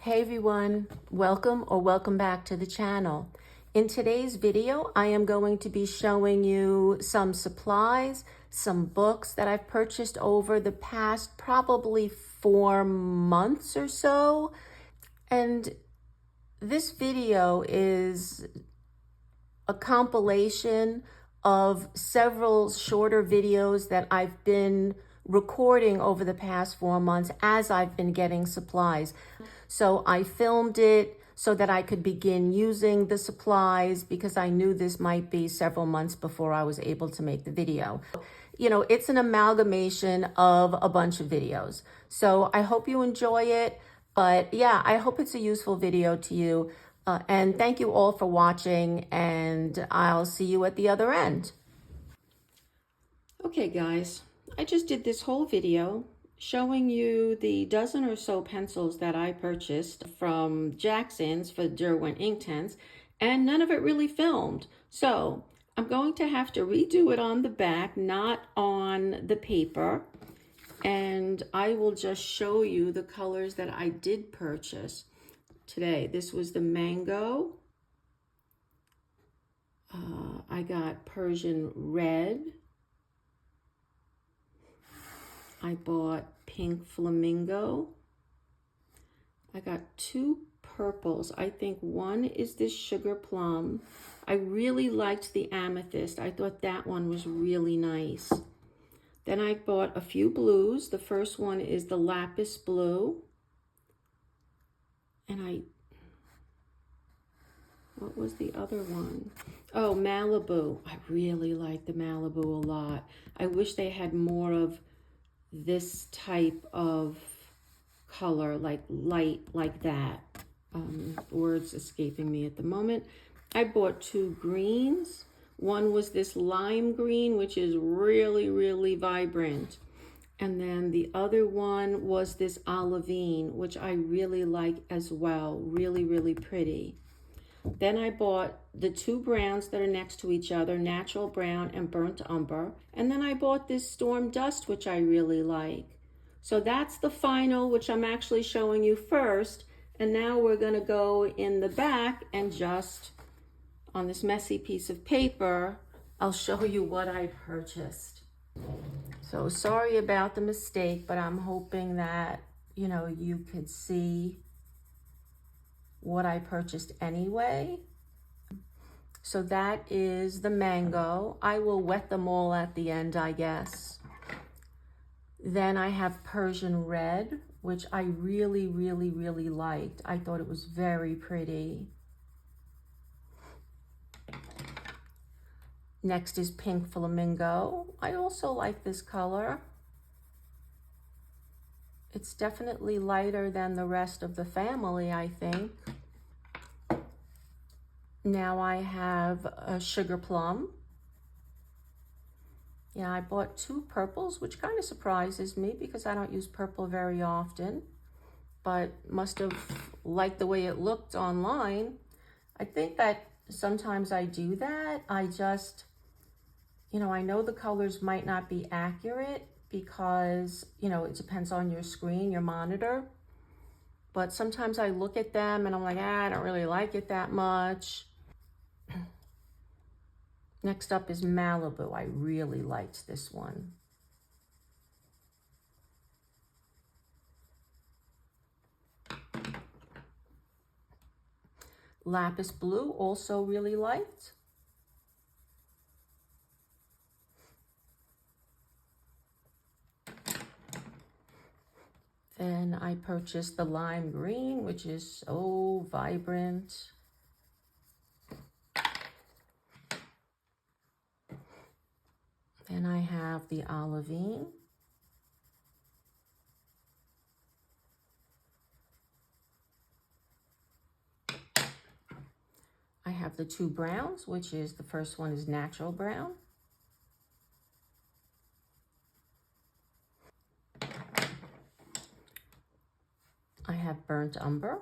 Hey everyone, welcome back to the channel. In today's video, I am going to be showing you some supplies, some books that I've purchased over the past probably 4 months or so. And this video is a compilation of several shorter videos that I've been recording over the past 4 months as I've been getting supplies. So I filmed it so that I could begin using the supplies because I knew this might be several months before I was able to make the video. You know, it's an amalgamation of a bunch of videos. So I hope you enjoy it. But yeah, I hope it's a useful video to you. And thank you all for watching, and I'll see you at the other end. Okay, guys, I just did this whole video showing you the dozen or so pencils that I purchased from Jackson's for Derwent Inktense, and none of it really filmed. So I'm going to have to redo it on the back, not on the paper. And I will just show you the colors that I did purchase today. This was the mango. I got Persian red. I bought pink flamingo. I got 2 purples. I think one is this sugar plum. I really liked the amethyst. I thought that one was really nice. Then I bought a few blues. The first one is the lapis blue. And what was the other one? Oh, Malibu. I really like the Malibu a lot. I wish they had more of this type of color, like light like that. Words escaping me at the moment. I bought 2 greens. One was this lime green, which is really, really vibrant. And then the other one was this olivine, which I really like as well. Really, really pretty. Then I bought the 2 browns that are next to each other, natural brown and burnt umber. And then I bought this storm dust, which I really like. So that's the final, which I'm actually showing you first. And now we're going to go in the back and just, on this messy piece of paper, I'll show you what I purchased. So sorry about the mistake, but I'm hoping that, you could see what I purchased anyway. So that is the mango. I will wet them all at the end, I guess. Then I have Persian red, which I really, really, really liked. I thought it was very pretty. Next is pink flamingo. I also like this color. It's definitely lighter than the rest of the family, I think. Now I have a sugar plum. Yeah, I bought 2 purples, which kind of surprises me because I don't use purple very often, but must have liked the way it looked online. I think that sometimes I do that. I just, I know the colors might not be accurate because, it depends on your screen, your monitor. But sometimes I look at them and I'm like, I don't really like it that much. Next up is Malibu. I really liked this one. Lapis blue, also really liked. Then I purchased the lime green, which is so vibrant. Then I have the olivine. I have the 2 browns, which is the first one is natural brown. I have burnt umber.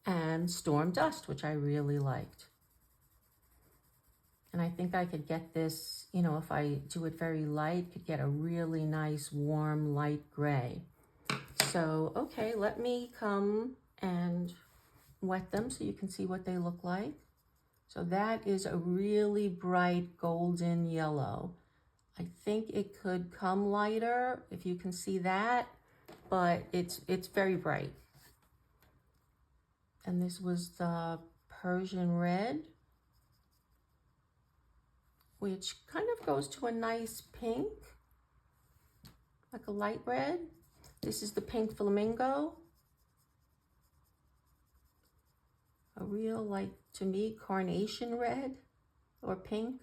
And storm dust, which I really liked. And I think I could get this, you know, if I do it very light, could get a really nice, warm, light gray. So, okay, let me come and wet them so you can see what they look like. So that is a really bright golden yellow. I think it could come lighter if you can see that, but it's very bright. And this was the Persian red, which kind of goes to a nice pink, like a light red. This is the pink flamingo. A real, like, to me, carnation red or pink.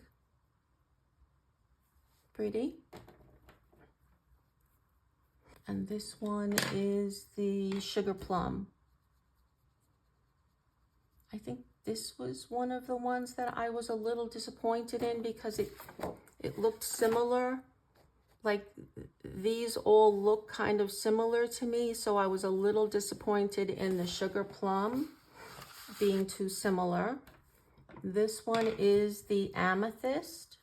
Pretty. And this one is the sugar plum. I think this was one of the ones that I was a little disappointed in because it looked similar. Like, these all look kind of similar to me, so I was a little disappointed in the sugar plum being too similar. This one is the amethyst.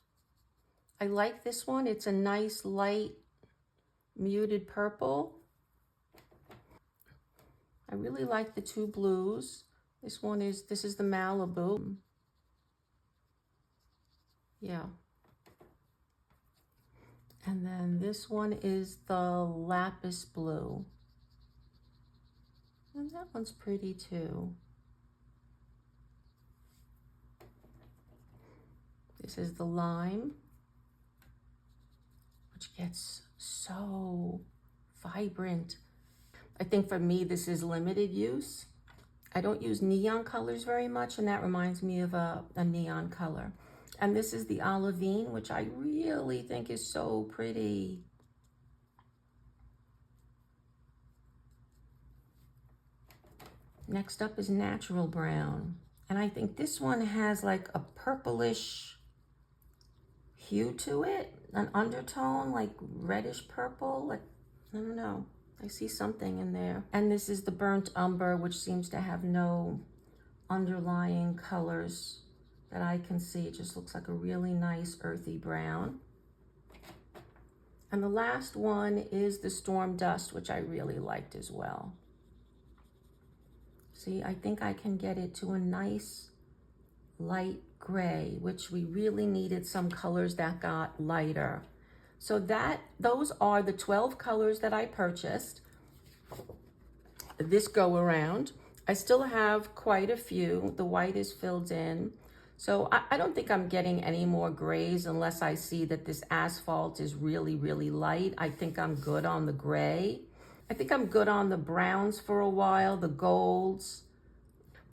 I like this one. It's a nice light muted purple. I really like the two blues. This is the Malibu. Yeah. And then this one is the lapis blue. And that one's pretty too. This is the lime, which gets so vibrant. I think for me, this is limited use. I don't use neon colors very much, and that reminds me of a neon color. And this is the olivine, which I really think is so pretty. Next up is natural brown. And I think this one has like a purplish hue to it, an undertone, like reddish purple, like, I don't know. I see something in there. And this is the burnt umber, which seems to have no underlying colors that I can see. It just looks like a really nice earthy brown. And the last one is the storm dust, which I really liked as well. See, I think I can get it to a nice light gray, which we really needed some colors that got lighter. So those are the 12 colors that I purchased this go around. I still have quite a few. The white is filled in. So I don't think I'm getting any more grays unless I see that this asphalt is really, really light. I think I'm good on the gray. I think I'm good on the browns for a while, the golds.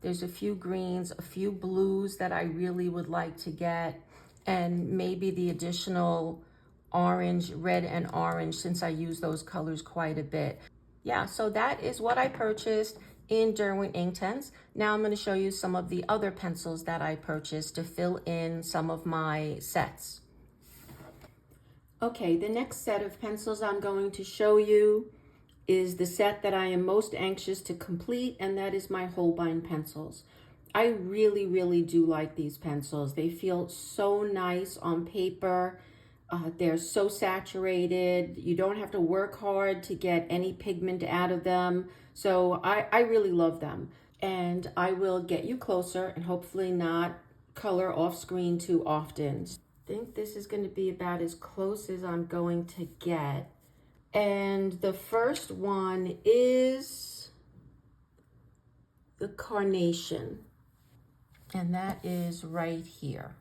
There's a few greens, a few blues that I really would like to get, and maybe the additional orange, red and orange, since I use those colors quite a bit. Yeah, so that is what I purchased in Derwent Inktense. Now I'm going to show you some of the other pencils that I purchased to fill in some of my sets. Okay, the next set of pencils I'm going to show you is the set that I am most anxious to complete, and that is my Holbein pencils. I really, really do like these pencils. They feel so nice on paper. They're so saturated. You don't have to work hard to get any pigment out of them. So I really love them. And I will get you closer and hopefully not color off screen too often. I think this is going to be about as close as I'm going to get. And the first one is the Carnation. And that is right here.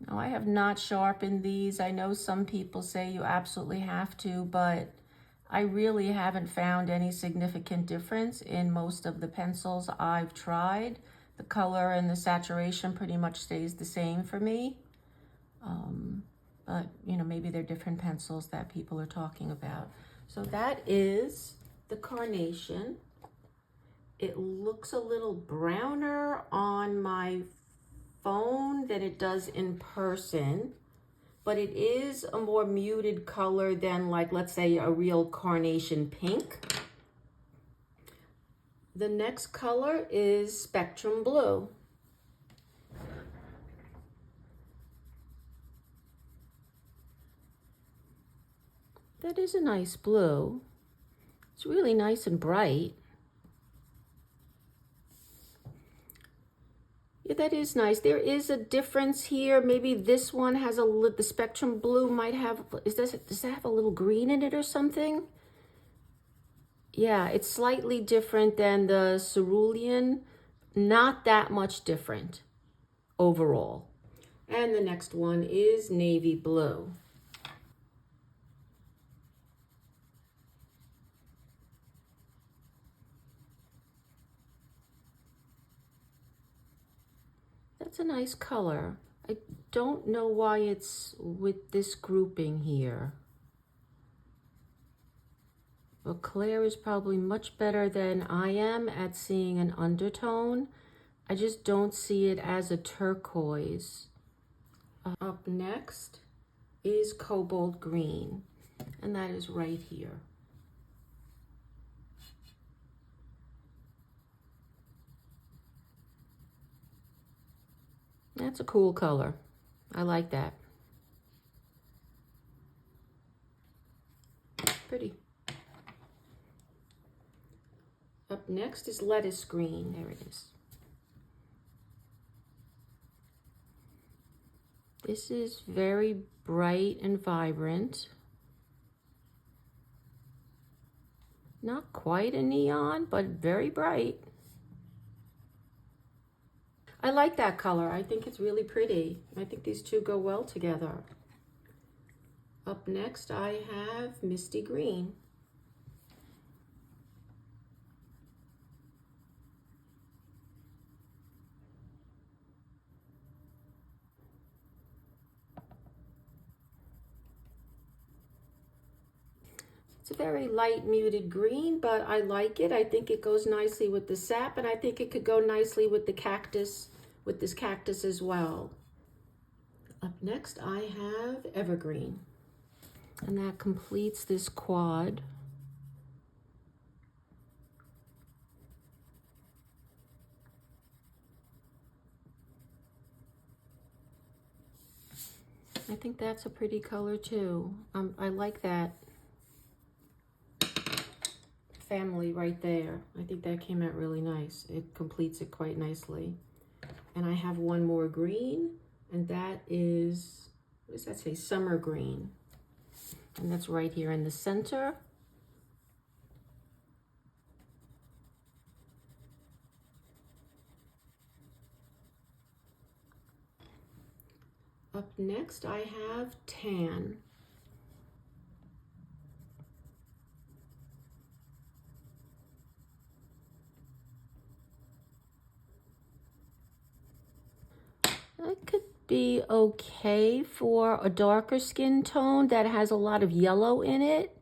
Now, I have not sharpened these. I know some people say you absolutely have to, but I really haven't found any significant difference in most of the pencils I've tried. The color and the saturation pretty much stays the same for me. But, you know, maybe they're different pencils that people are talking about. So that is the Carnation. It looks a little browner on my phone than it does in person, but it is a more muted color than, like, let's say a real carnation pink. The next color is Spectrum Blue. That is a nice blue. It's really nice and bright. Yeah, that is nice. There is a difference here. Maybe this one has the spectrum blue might have, does that have a little green in it or something? Yeah, it's slightly different than the cerulean. Not that much different overall. And the next one is navy blue. That's a nice color. I don't know why it's with this grouping here. Well, Claire is probably much better than I am at seeing an undertone. I just don't see it as a turquoise. Up next is cobalt green, and that is right here. That's a cool color. I like that. Pretty. Up next is lettuce green. There it is. This is very bright and vibrant. Not quite a neon, but very bright. I like that color. I think it's really pretty. I think these two go well together. Up next, I have misty green. It's a very light muted green, but I like it. I think it goes nicely with the sap, and I think it could go nicely with the cactus, with this cactus as well. Up next, I have evergreen, and that completes this quad. I think that's a pretty color too. I like that family right there. I think that came out really nice. It completes it quite nicely. And I have one more green, and that is, what does that say? Summer green. And that's right here in the center. Up next, I have tan. It could be okay for a darker skin tone that has a lot of yellow in it,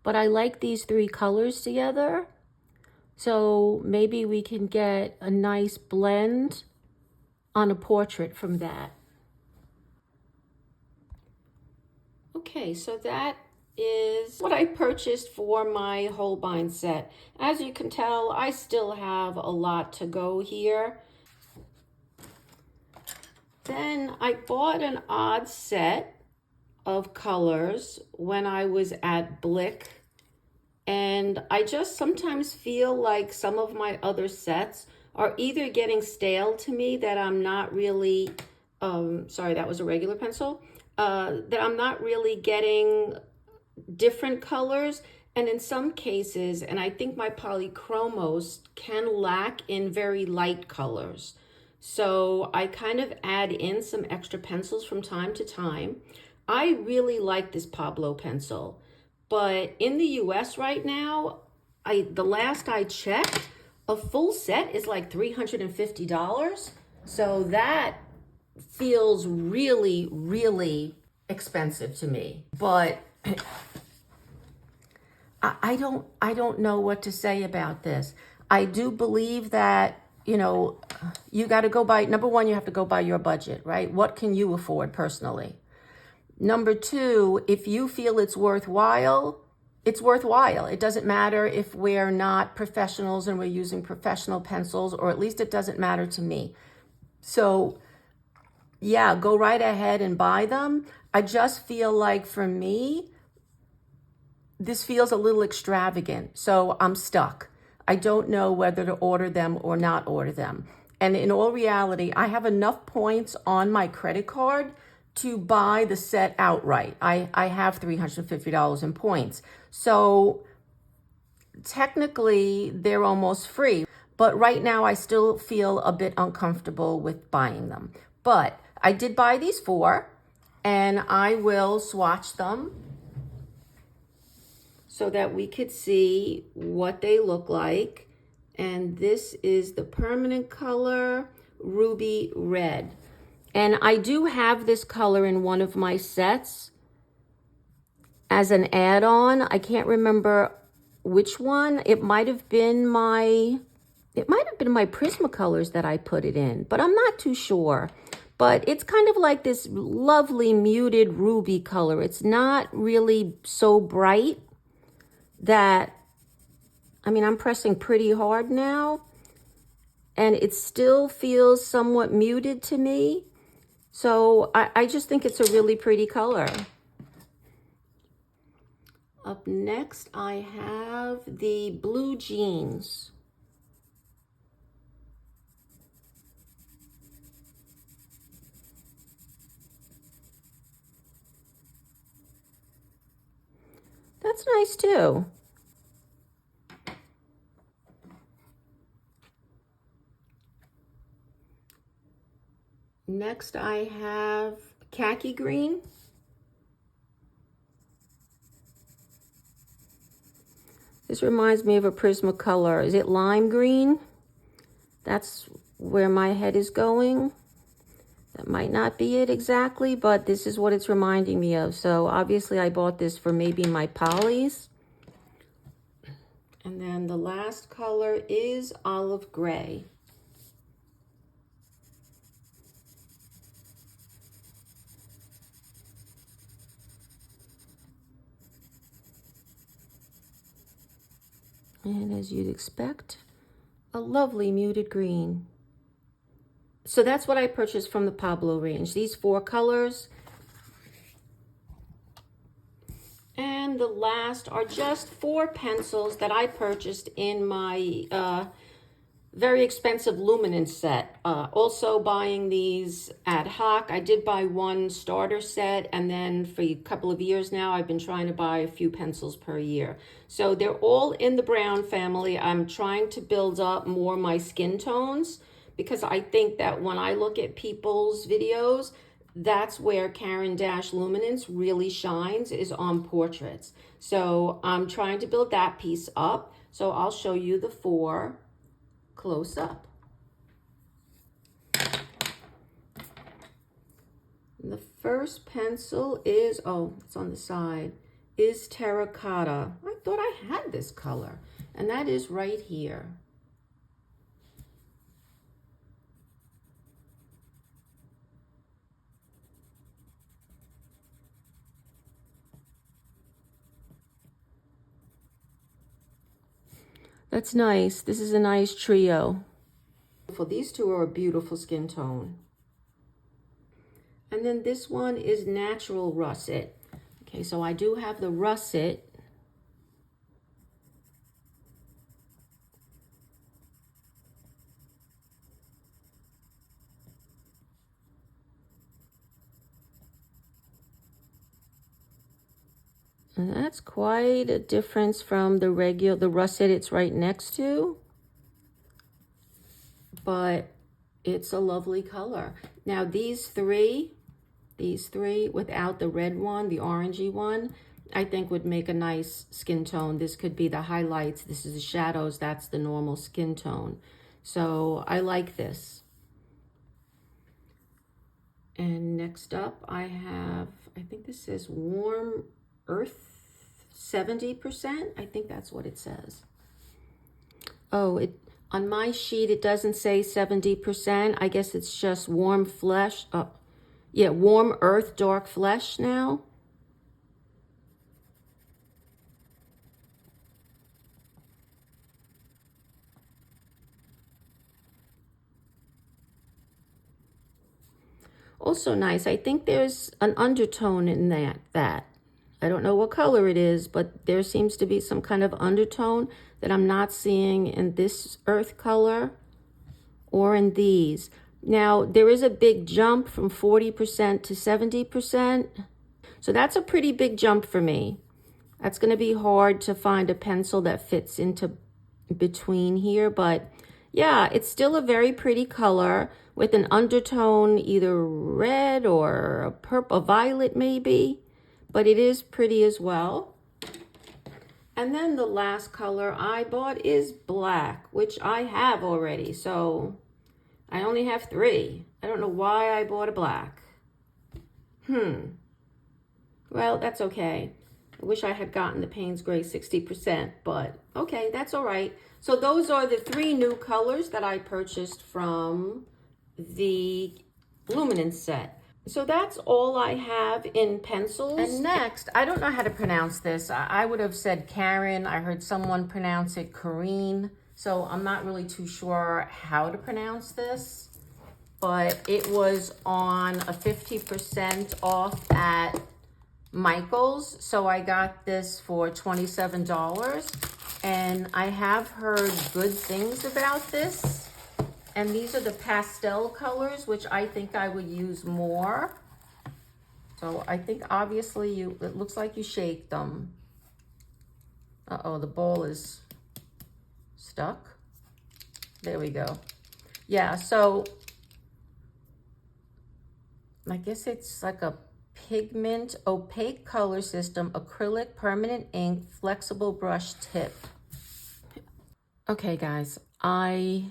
but I like these three colors together. So maybe we can get a nice blend on a portrait from that. Okay, so that is what I purchased for my Holbein set. As you can tell, I still have a lot to go here. Then I bought an odd set of colors when I was at Blick, and I just sometimes feel like some of my other sets are either getting stale to me, that I'm not really, sorry, that was a regular pencil, that I'm not really getting different colors. And in some cases, and I think my polychromos can lack in very light colors. So I kind of add in some extra pencils from time to time. I really like this Pablo pencil, but in the US right now, the last I checked, a full set is like $350. So that feels really, really expensive to me. But I don't know what to say about this. I do believe that, you know, you got to go by, number one, you have to go by your budget, right? What can you afford personally? Number two, if you feel it's worthwhile, it's worthwhile. It doesn't matter if we're not professionals and we're using professional pencils, or at least it doesn't matter to me. So yeah, go right ahead and buy them. I just feel like for me, this feels a little extravagant, so I'm stuck. I don't know whether to order them or not order them. And in all reality, I have enough points on my credit card to buy the set outright. I have $350 in points. So technically, they're almost free. But right now, I still feel a bit uncomfortable with buying them. But I did buy these 4, and I will swatch them so that we could see what they look like. And this is the permanent color, Ruby Red. And I do have this color in one of my sets as an add-on. I can't remember which one. It might have been my Prismacolors that I put it in, but I'm not too sure. But it's kind of like this lovely muted ruby color. It's not really so bright that, I mean, I'm pressing pretty hard now, and it still feels somewhat muted to me. So I just think it's a really pretty color. Up next, I have the blue jeans. That's nice too. Next, I have khaki green. This reminds me of a Prismacolor. Is it lime green? That's where my head is going. That might not be it exactly, but this is what it's reminding me of. So obviously I bought this for maybe my polys. And then the last color is olive gray. And as you'd expect, a lovely muted green. So that's what I purchased from the Pablo range, these 4 colors. And the last are just 4 pencils that I purchased in my very expensive Luminance set. Also buying these ad hoc. I did buy 1 starter set, and then for a couple of years now, I've been trying to buy a few pencils per year. So they're all in the brown family. I'm trying to build up more my skin tones, because I think that when I look at people's videos, that's where Karin Luminance really shines, is on portraits. So I'm trying to build that piece up. So I'll show you the 4 close up. The first pencil is, oh, it's on the side, is terracotta. I thought I had this color, and that is right here. That's nice. This is a nice trio. These 2 are a beautiful skin tone. And then this one is natural russet. Okay, so I do have the russet. And that's quite a difference from the russet it's right next to. But it's a lovely color. Now these three without the red one, the orangey one, I think would make a nice skin tone. This could be the highlights. This is the shadows. That's the normal skin tone. So I like this. And next up I have, I think this says Warm Earth 70%. I think that's what it says. Oh, on my sheet, it doesn't say 70%. I guess it's just warm flesh. Yeah, warm earth, dark flesh now. Also nice. I think there's an undertone in that. I don't know what color it is, but there seems to be some kind of undertone that I'm not seeing in this earth color or in these. Now, there is a big jump from 40% to 70%. So that's a pretty big jump for me. That's going to be hard to find a pencil that fits into between here, but yeah, it's still a very pretty color with an undertone, either red or a purple, a violet maybe, but it is pretty as well. And then the last color I bought is black, which I have already, so I only have 3. I don't know why I bought a black. Well, that's okay. I wish I had gotten the Payne's Gray 60%, but okay, that's all right. So those are the 3 new colors that I purchased from the Luminance set. So that's all I have in pencils. And next, I don't know how to pronounce this. I would have said Karin. I heard someone pronounce it Karin. So I'm not really too sure how to pronounce this. But it was on a 50% off at Michael's, so I got this for $27, and I have heard good things about this. And these are the pastel colors, which I think I would use more. So I think obviously it looks like you shake them. Uh-oh, the bowl is stuck. There we go. Yeah, so I guess it's like a pigment opaque color system, acrylic permanent ink, flexible brush tip. Okay guys, I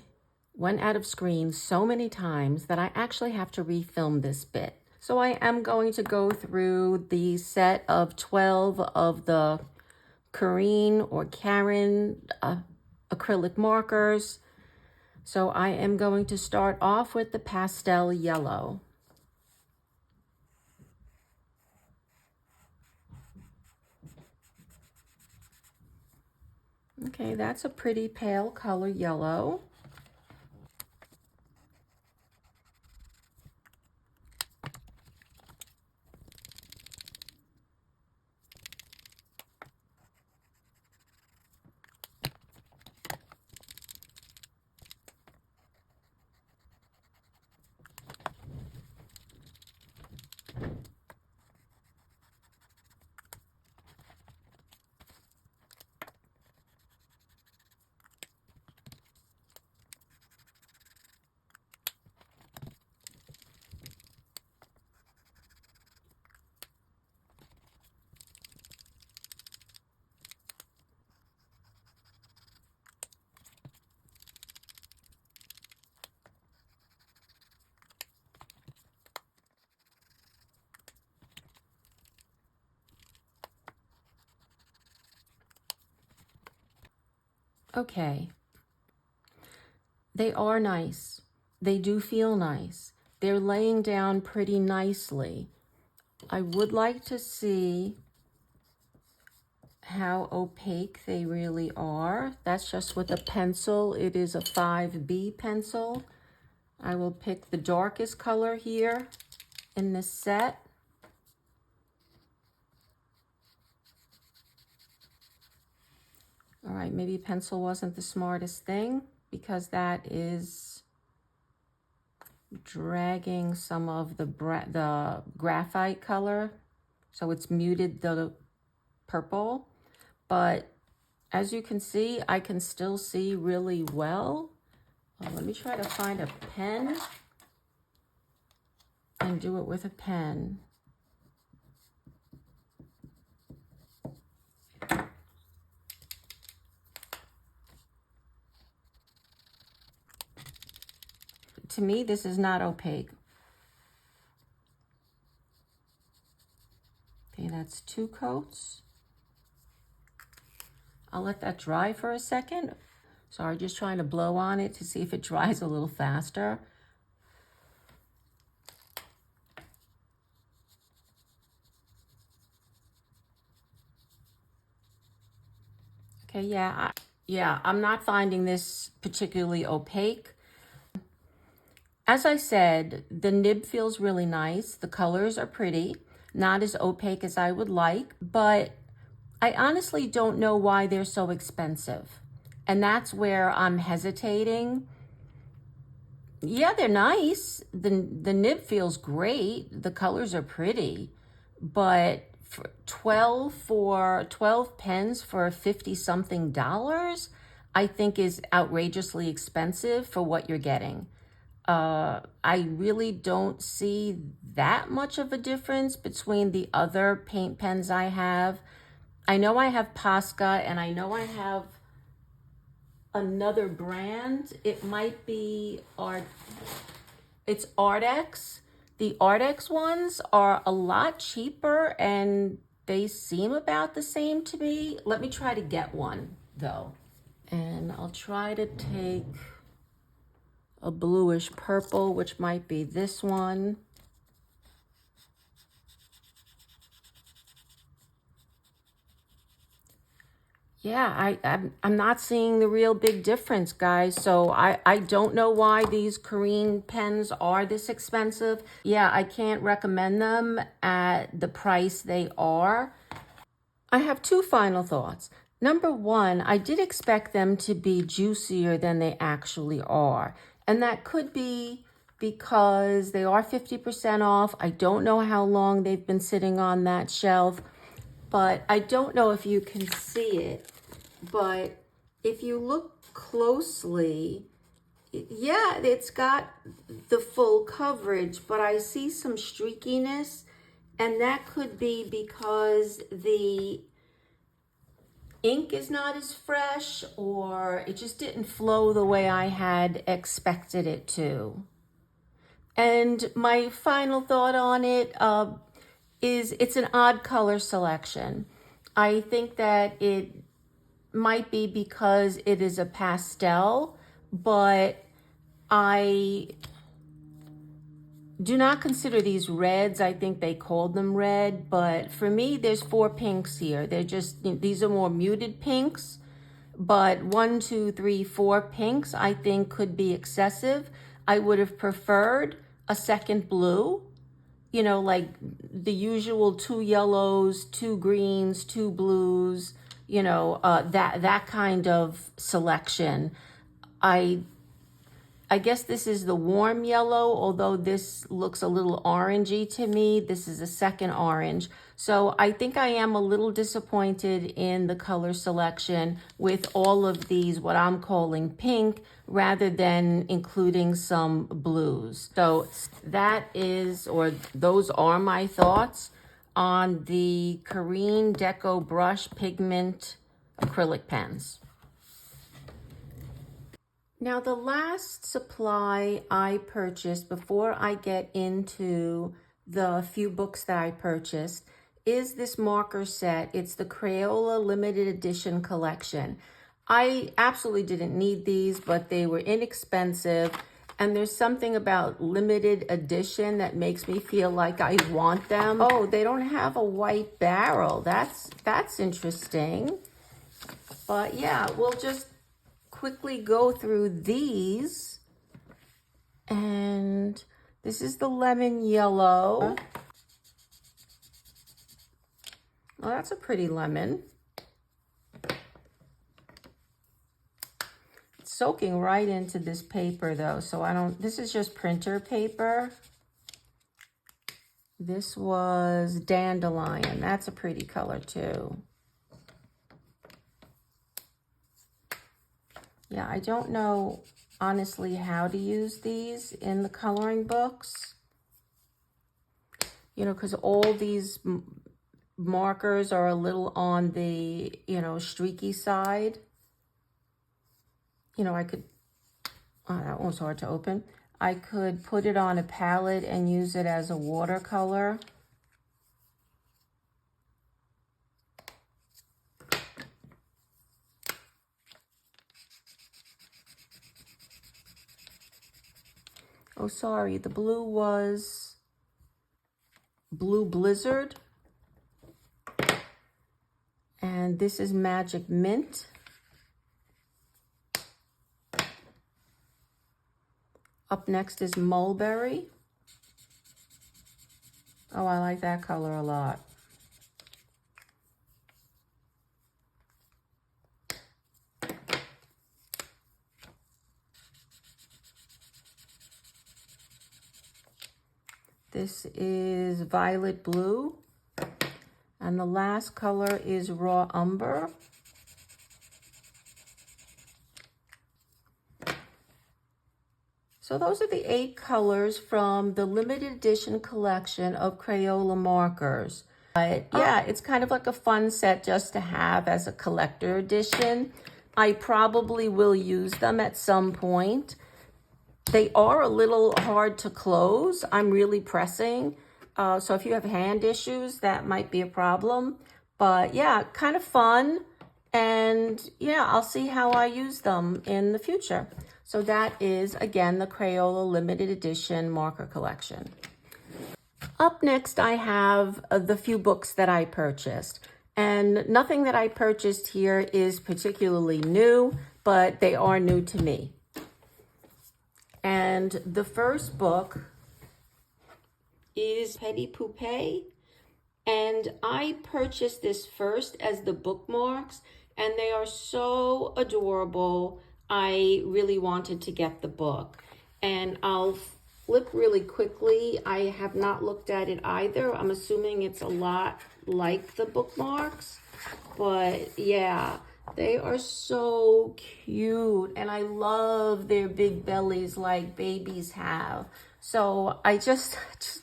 went out of screen so many times that I actually have to refilm this bit. So I am going to go through the set of 12 of the Karin or Karin acrylic markers. So I am going to start off with the pastel yellow. Okay, that's a pretty pale color yellow. Okay, they are nice. They do feel nice. They're laying down pretty nicely. I would like to see how opaque they really are. That's just with a pencil. It is a 5B pencil. I will pick the darkest color here in this set. All right, maybe pencil wasn't the smartest thing because that is dragging some of the graphite color. So it's muted the purple. But as you can see, I can still see really well. Let me try to find a pen and do it with a pen. To me, this is not opaque. Okay, that's 2 coats. I'll let that dry for a second. Sorry, just trying to blow on it to see if it dries a little faster. Okay, yeah, I'm not finding this particularly opaque. As I said, the nib feels really nice. The colors are pretty. not as opaque as I would like, but I honestly don't know why they're so expensive. And that's where I'm hesitating. Yeah, they're nice. The nib feels great. The colors are pretty, but for 12 pens for 50 something dollars, I think is outrageously expensive for what you're getting. I really don't see that much of a difference between the other paint pens I have. I know I have Posca, and I know I have another brand. It might be it's Artex. The Artex ones are a lot cheaper and they seem about the same to me. Let me try to get one though. And I'll try to take a bluish purple, which might be this one. Yeah, I'm not seeing the real big difference, guys. So I don't know why these Karin pens are this expensive. Yeah, I can't recommend them at the price they are. I have two final thoughts. Number one, I did expect them to be juicier than they actually are. And that could be because they are 50% off. I don't know how long they've been sitting on that shelf, but I don't know if you can see it. But if you look closely, yeah, it's got the full coverage, but I see some streakiness, and that could be because the ink is not as fresh, or it just didn't flow the way I had expected it to. And my final thought on it is it's an odd color selection. I think that it might be because it is a pastel, but I do not consider these reds. I think they called them red, but for me, there's 4 pinks here. They're just, these are more muted pinks, but 1, 2, 3, 4 pinks I think could be excessive. I would have preferred a second blue, you know, like the usual 2 yellows, 2 greens, 2 blues, you know, that kind of selection. I guess this is the warm yellow, although this looks a little orangey to me. This is a second orange. So I think I am a little disappointed in the color selection with all of these, what I'm calling pink, rather than including some blues. So that is, or those are my thoughts on the Karin Deco Brush Pigment acrylic pens. Now, the last supply I purchased before I get into the few books that I purchased is this marker set. It's the Crayola limited edition collection. I absolutely didn't need these, but they were inexpensive. And there's something about limited edition that makes me feel like I want them. Oh, they don't have a white barrel. That's interesting. But yeah, we'll just quickly go through these. And this is the lemon yellow. Oh, that's a pretty lemon. It's soaking right into this paper though, so this is just printer paper. This was dandelion. That's a pretty color too. Yeah, I don't know, honestly, how to use these in the coloring books. You know, because all these markers are a little on the, you know, streaky side. You know, I could, oh, that one's hard to open. I could put it on a palette and use it as a watercolor. Oh, sorry, the blue was Blue Blizzard. And this is Magic Mint. Up next is Mulberry. Oh, I like that color a lot. This is violet blue. And the last color is raw umber. So those are the 8 colors from the limited edition collection of Crayola markers. But yeah, it's kind of like a fun set just to have as a collector edition. I probably will use them at some point. They are a little hard to close. I'm really pressing. So if you have hand issues, that might be a problem. But yeah, kind of fun. And yeah, I'll see how I use them in the future. So that is, again, the Crayola limited edition marker collection. Up next, I have the few books that I purchased. And nothing that I purchased here is particularly new, but they are new to me. And the first book is Petites Poupées. And I purchased this first as the bookmarks, and they are so adorable. I really wanted to get the book. And I'll flip really quickly. I have not looked at it either. I'm assuming it's a lot like the bookmarks. But yeah, they are so cute. And I love their big bellies like babies have. So I just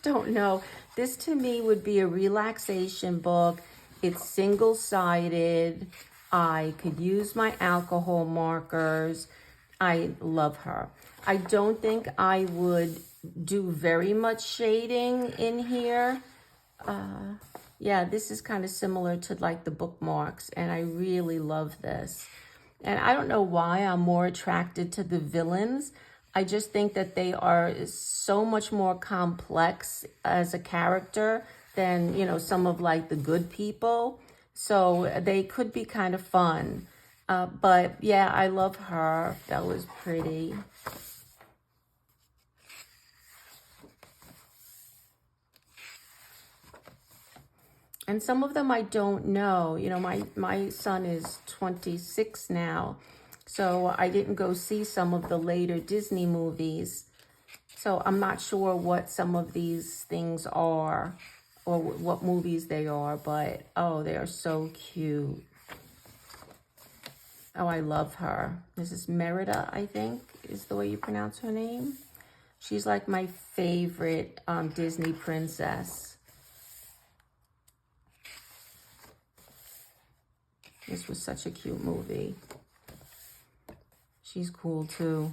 don't know. This to me would be a relaxation book. It's single-sided. I could use my alcohol markers. I love her. I don't think I would do very much shading in here. Yeah, this is kind of similar to like the bookmarks, and I really love this. And I don't know why I'm more attracted to the villains. I just think that they are so much more complex as a character than, you know, some of like the good people. So they could be kind of fun. But yeah, I love her. That was pretty. And some of them I don't know. You know, my son is 26 now. So I didn't go see some of the later Disney movies. So I'm not sure what some of these things are or what movies they are. But, oh, they are so cute. Oh, I love her. This is Merida, I think, is the way you pronounce her name. She's like my favorite Disney princess. This was such a cute movie. She's cool too.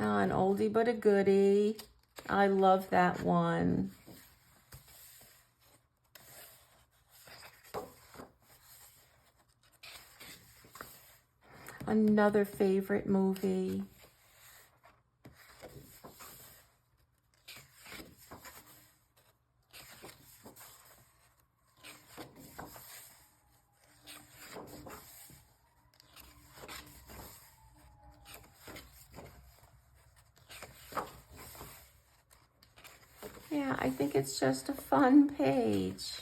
Oh, an oldie but a goodie. I love that one. Another favorite movie. Yeah, I think it's just a fun page.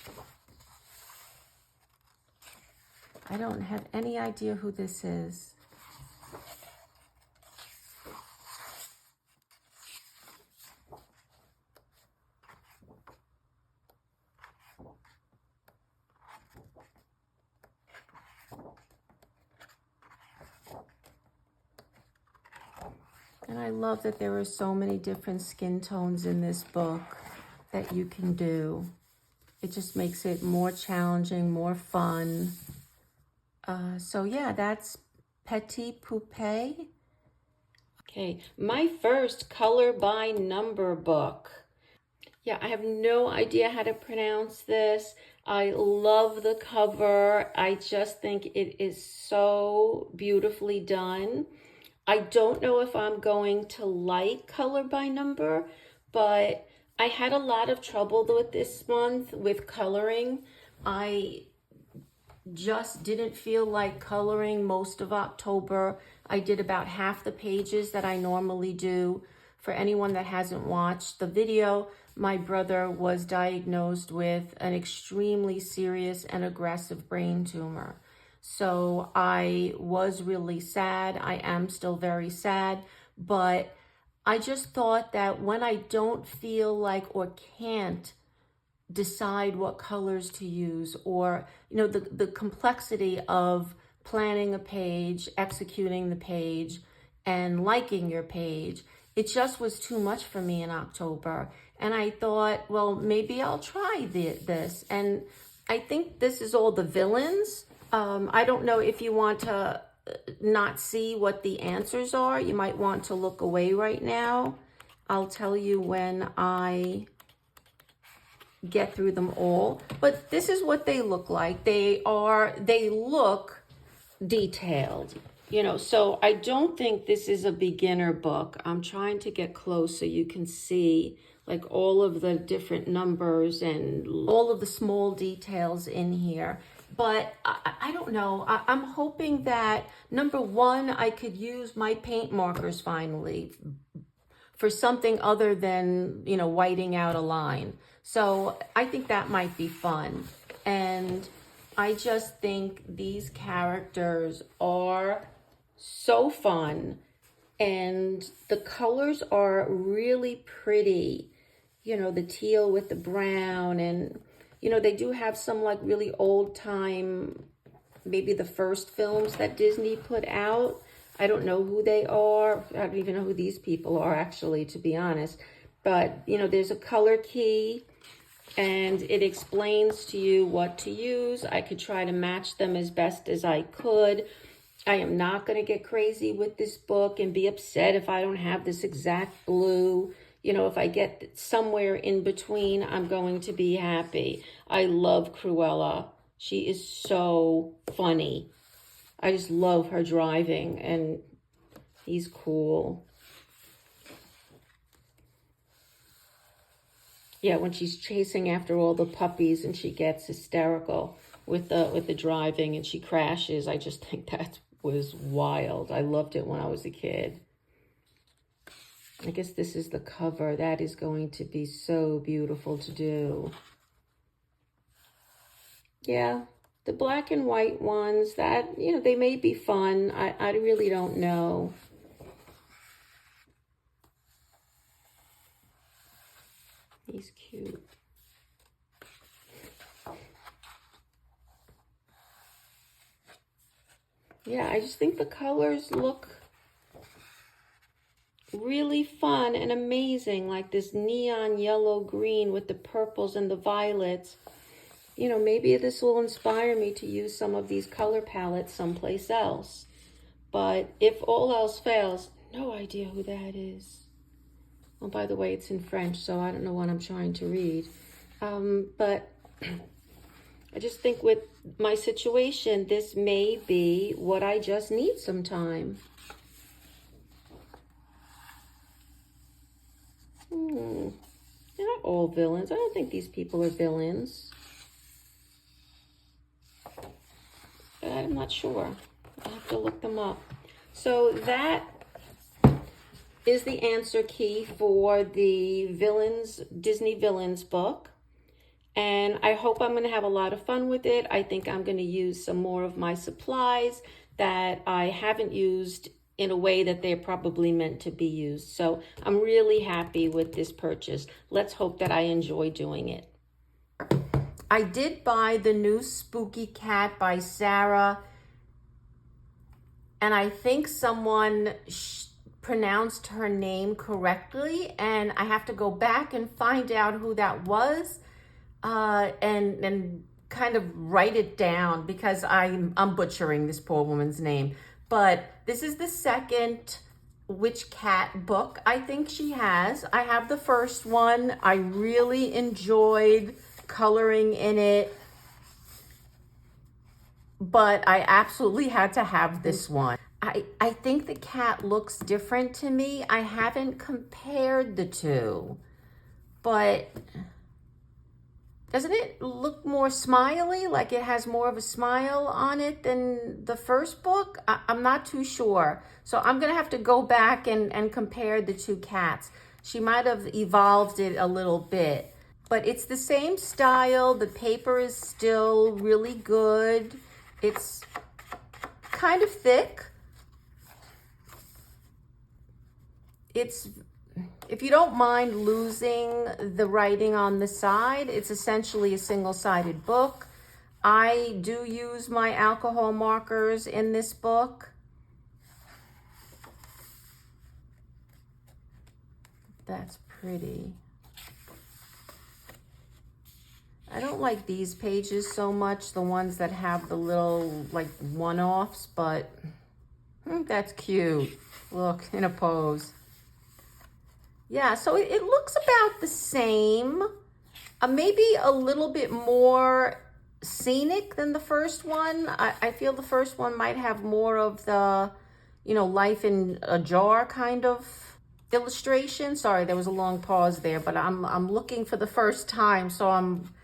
I don't have any idea who this is. And I love that there are so many different skin tones in this book that you can do. It just makes it more challenging, more fun. So yeah, that's Petites Poupées. Okay, my first color by number book. Yeah, I have no idea how to pronounce this. I love the cover. I just think it is so beautifully done. I don't know if I'm going to like color by number, but I had a lot of trouble with this month with coloring. I just didn't feel like coloring most of October. I did about half the pages that I normally do. For anyone that hasn't watched the video, my brother was diagnosed with an extremely serious and aggressive brain tumor. So I was really sad. I am still very sad, but I just thought that when I don't feel like or can't decide what colors to use, or the complexity of planning a page, executing the page, and liking your page, it just was too much for me in October. And I thought, well, maybe I'll try this. And I think this is all the villains. I don't know if you want to not see what the answers are. You might want to look away right now. I'll tell you when I get through them all, but this is what they look like. They look detailed, so I don't think this is a beginner book. I'm trying to get close so you can see like all of the different numbers and all of the small details in here. But I don't know. I'm hoping that, number one, I could use my paint markers finally for something other than, whiting out a line. So I think that might be fun. And I just think these characters are so fun. And the colors are really pretty. The teal with the brown. And, they do have some like really old time, maybe the first films that Disney put out. I don't know who they are. I don't even know who these people are, actually, to be honest. But, there's a color key, and it explains to you what to use. I could try to match them as best as I could. I am not going to get crazy with this book and be upset if I don't have this exact blue. If I get somewhere in between, I'm going to be happy. I love Crayola. She is so funny. I just love her driving, and he's cool. Yeah, when she's chasing after all the puppies and she gets hysterical with the driving and she crashes, I just think that was wild. I loved it when I was a kid. I guess this is the cover. That is going to be so beautiful to do. Yeah. The black and white ones, that, they may be fun. I really don't know. He's cute. Yeah, I just think the colors look really fun and amazing, like this neon yellow green with the purples and the violets. Maybe this will inspire me to use some of these color palettes someplace else. But if all else fails, no idea who that is. Oh, by the way, it's in French, so I don't know what I'm trying to read. But I just think with my situation, this may be what I just need sometime. They're not all villains. I don't think these people are villains. I'm not sure. I'll have to look them up. So that is the answer key for the villains, Disney Villains book. And I hope I'm going to have a lot of fun with it. I think I'm going to use some more of my supplies that I haven't used in a way that they're probably meant to be used. So I'm really happy with this purchase. Let's hope that I enjoy doing it. I did buy the new Spooky Cat by Sarah, and I think someone pronounced her name correctly, and I have to go back and find out who that was, and kind of write it down, because I'm butchering this poor woman's name. But this is the second Witch Cat book I think she has. I have the first one. I really enjoyed coloring in it, but I absolutely had to have this one. I think the cat looks different to me. I haven't compared the two, but Doesn't it look more smiley, like it has more of a smile on it than the first book? I'm not too sure. So I'm going to have to go back and compare the two cats. She might have evolved it a little bit, but it's the same style. The paper is still really good. It's kind of thick. If you don't mind losing the writing on the side, it's essentially a single-sided book. I do use my alcohol markers in this book. That's pretty. I don't like these pages so much, the ones that have the little like one-offs, but that's cute. Look, in a pose. Yeah, so it looks about the same, maybe a little bit more scenic than the first one. I feel the first one might have more of the, you know, life in a jar kind of illustration. Sorry, there was a long pause there, but I'm looking for the first time, so I'm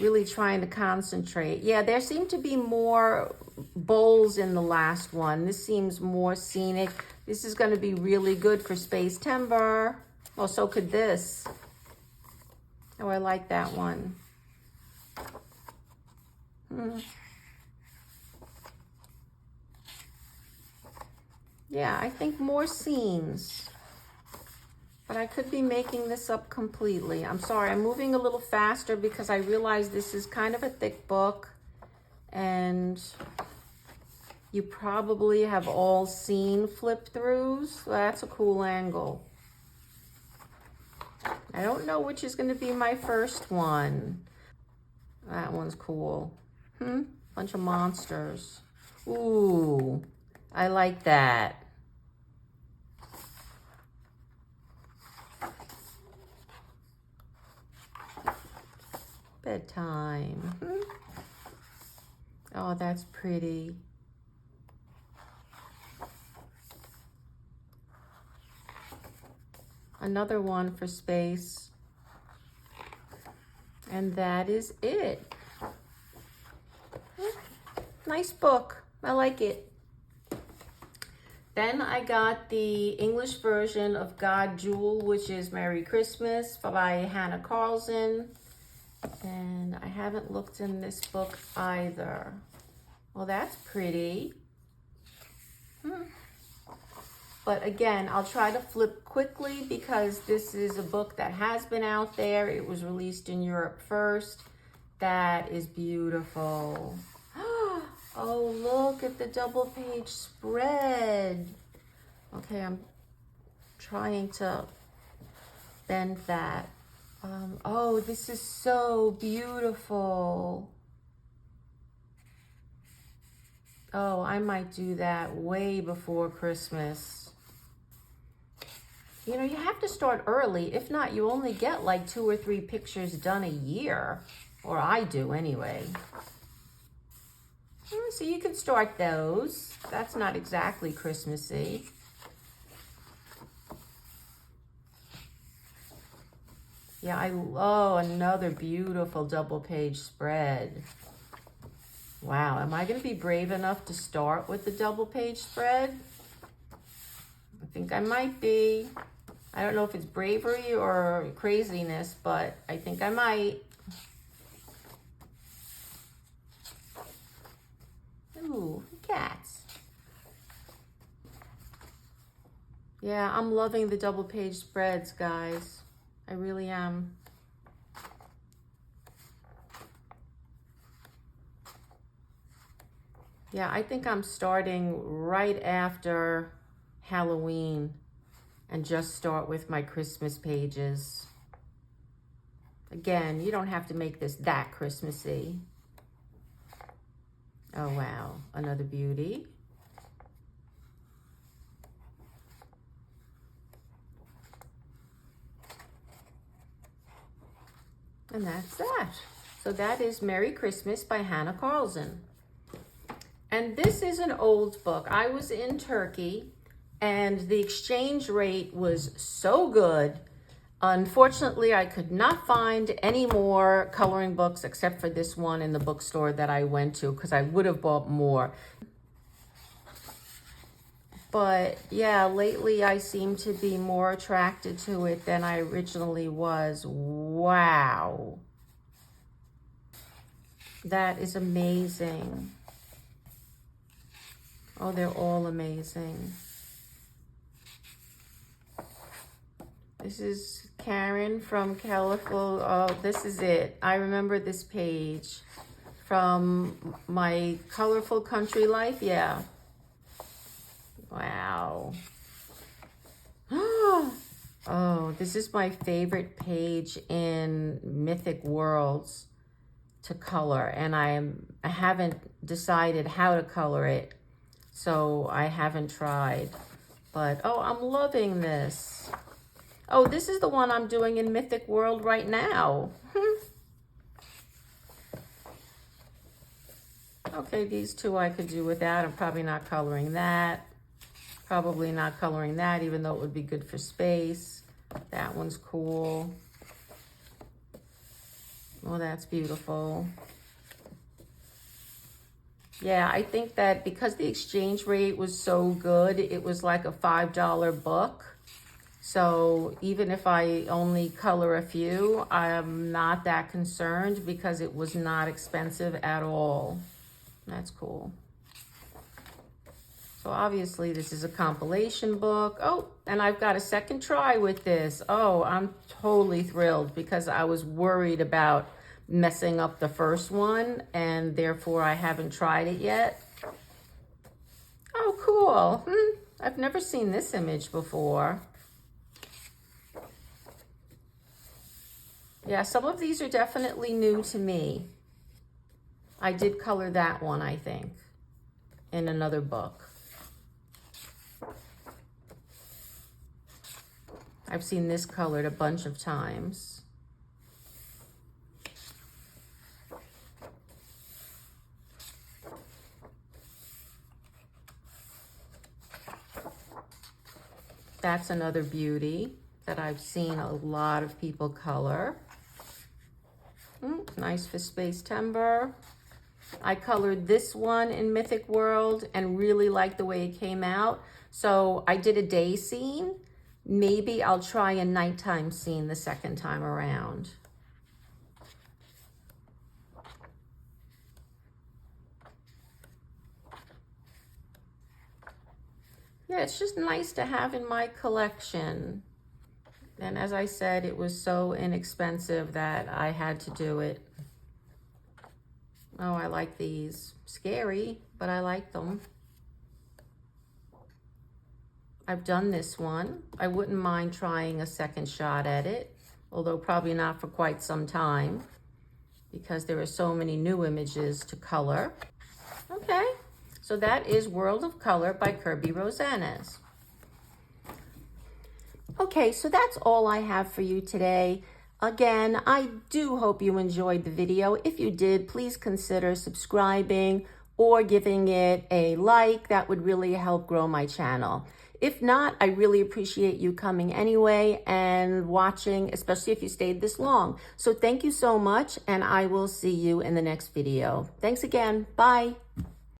really trying to concentrate. Yeah, there seem to be more bowls in the last one. This seems more scenic. This is going to be really good for space timber. Oh, so could this. Oh, I like that one. Yeah, I think more scenes. But I could be making this up completely. I'm sorry, I'm moving a little faster because I realize this is kind of a thick book. And you probably have all seen flip-throughs. That's a cool angle. I don't know which is going to be my first one. That one's cool. Bunch of monsters. Ooh, I like that. Bedtime. Oh, that's pretty. Another one for space. And that is it. Nice book. I like it. Then I got the English version of God Jewel, which is Merry Christmas by Hannah Carlson. And I haven't looked in this book either. Well, that's pretty. But again, I'll try to flip quickly because this is a book that has been out there. It was released in Europe first. That is beautiful. Oh, look at the double page spread. Okay, I'm trying to bend that. Oh, this is so beautiful. Oh, I might do that way before Christmas. You know, you have to start early. If not, you only get like 2 or 3 pictures done a year. Or I do anyway. So you can start those. That's not exactly Christmassy. Yeah, oh, another beautiful double page spread. Wow, am I going to be brave enough to start with the double page spread? I think I might be. I don't know if it's bravery or craziness, but I think I might. Ooh, cats. Yeah, I'm loving the double page spreads, guys. I really am. Yeah, I think I'm starting right after Halloween and just start with my Christmas pages. Again, you don't have to make this that Christmassy. Oh, wow. Another beauty. And that's that. So that is Merry Christmas by Hannah Carlson. And this is an old book. I was in Turkey and the exchange rate was so good. Unfortunately, I could not find any more coloring books except for this one in the bookstore that I went to, because I would have bought more. But yeah, lately I seem to be more attracted to it than I originally was. Wow. That is amazing. Oh, they're all amazing. This is Karin from Colorful. Oh, this is it. I remember this page from my Colorful Country Life. Yeah. Wow. Oh, this is my favorite page in Mythic Worlds to color, and I haven't decided how to color it, so I haven't tried. But oh, I'm loving this. Oh, this is the one I'm doing in Mythic World right now. Okay, these two I could do without. I'm probably not coloring that. Probably not coloring that, even though it would be good for space. That one's cool. Oh, that's beautiful. Yeah, I think that because the exchange rate was so good, it was like a $5 book. So even if I only color a few, I'm not that concerned because it was not expensive at all. That's cool. So obviously this is a compilation book. Oh, and I've got a second try with this. Oh, I'm totally thrilled because I was worried about messing up the first one and therefore I haven't tried it yet. Oh, cool. I've never seen this image before. Yeah, some of these are definitely new to me. I did color that one, I think, in another book. I've seen this colored a bunch of times. That's another beauty that I've seen a lot of people color. Nice for space timber. I colored this one in Mythic World and really liked the way it came out. So I did a day scene. Maybe I'll try a nighttime scene the second time around. Yeah, it's just nice to have in my collection. And as I said, it was so inexpensive that I had to do it. Oh, I like these. Scary, but I like them. I've done this one. I wouldn't mind trying a second shot at it, although probably not for quite some time because there are so many new images to color. Okay, so that is World of Color by Kirby Rosanes. Okay, so that's all I have for you today. Again, I do hope you enjoyed the video. If you did, please consider subscribing or giving it a like. That would really help grow my channel. If not, I really appreciate you coming anyway and watching, especially if you stayed this long. So thank you so much, and I will see you in the next video. Thanks again. Bye.